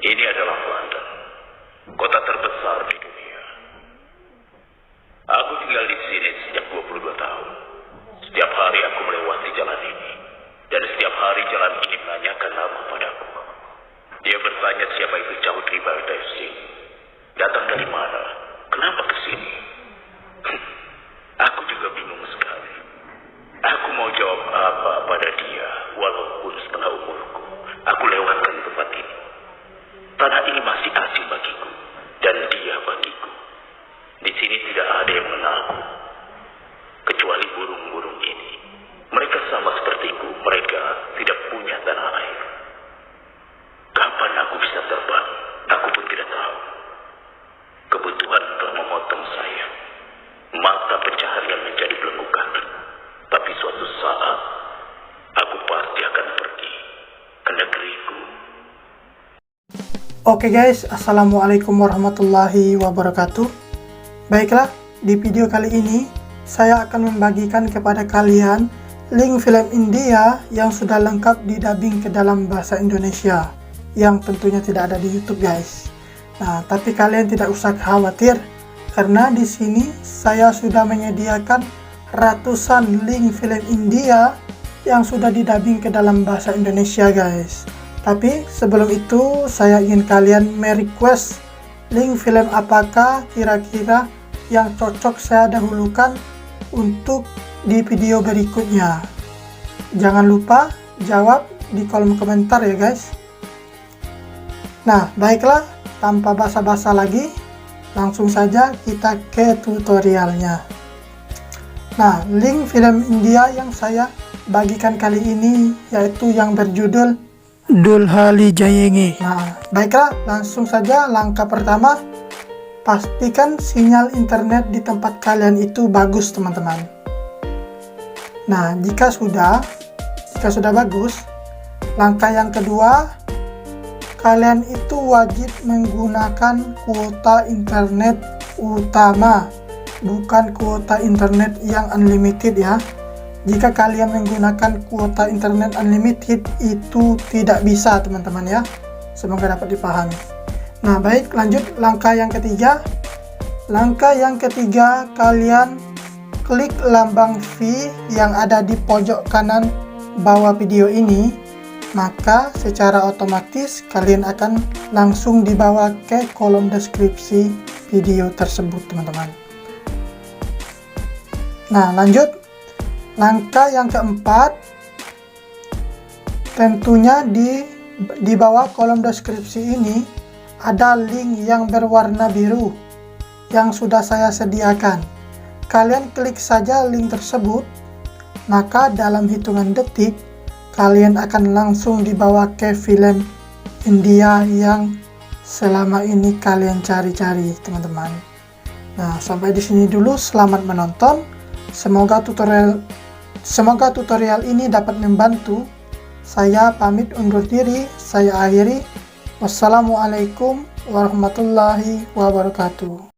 Ini adalah London, kota terbesar di dunia. Aku tinggal di sini sejak 22 tahun. Setiap hari aku melewati jalan ini. Dan setiap hari jalan ini menanyakan nama padaku. Dia bertanya siapa itu Chowdhury Bardez Singh. Datang dari mana? Kenapa ke sini? Aku juga bingung sekali. Aku mau jawab apa pada dia, walaupun setengah umurku. Aku lewatkan tempat ini. Tanah ini masih asing bagiku, dan dia bagiku. Di sini tidak ada yang mengenalku, kecuali burung-burung ini. Mereka sama sepertiku, mereka tidak punya tanah air. Kapan aku bisa terbang? Aku pun tidak tahu. Kebutuhan telah memotong saya. Mata pencaharian menjadi belenggu kaki. Tapi suatu saat, aku pasti akan pergi ke negeriku. Oke guys, assalamualaikum warahmatullahi wabarakatuh. Baiklah, di video kali ini saya akan membagikan kepada kalian link film India yang sudah lengkap didubbing ke dalam bahasa Indonesia, yang tentunya tidak ada di YouTube guys. Nah, tapi kalian tidak usah khawatir, karena di sini saya sudah menyediakan ratusan link film India yang sudah didubbing ke dalam bahasa Indonesia guys. Tapi sebelum itu saya ingin kalian merequest link film apakah kira-kira yang cocok saya dahulukan untuk di video berikutnya. Jangan lupa jawab di kolom komentar ya guys. Nah, baiklah, tanpa basa-basa lagi, langsung saja kita ke tutorialnya. Nah, link film India yang saya bagikan kali ini yaitu yang berjudul Dulha Le Jayenge. Nah, baiklah, langsung saja langkah pertama, pastikan sinyal internet di tempat kalian itu bagus teman-teman. Nah, jika sudah bagus, langkah yang kedua, kalian itu wajib menggunakan kuota internet utama, bukan kuota internet yang unlimited ya. Jika kalian menggunakan kuota internet unlimited itu tidak bisa teman-teman ya. Semoga dapat dipahami. Nah, baik, lanjut langkah yang ketiga. Langkah yang ketiga, kalian klik lambang V yang ada di pojok kanan bawah video ini. Maka secara otomatis kalian akan langsung dibawa ke kolom deskripsi video tersebut teman-teman. Nah, lanjut langkah yang keempat, tentunya di bawah kolom deskripsi ini ada link yang berwarna biru yang sudah saya sediakan. Kalian klik saja link tersebut, maka dalam hitungan detik kalian akan langsung dibawa ke film India yang selama ini kalian cari-cari teman-teman. Nah, sampai di sini dulu, selamat menonton. Semoga tutorial ini dapat membantu. Saya pamit undur diri, saya akhiri. Wassalamualaikum warahmatullahi wabarakatuh.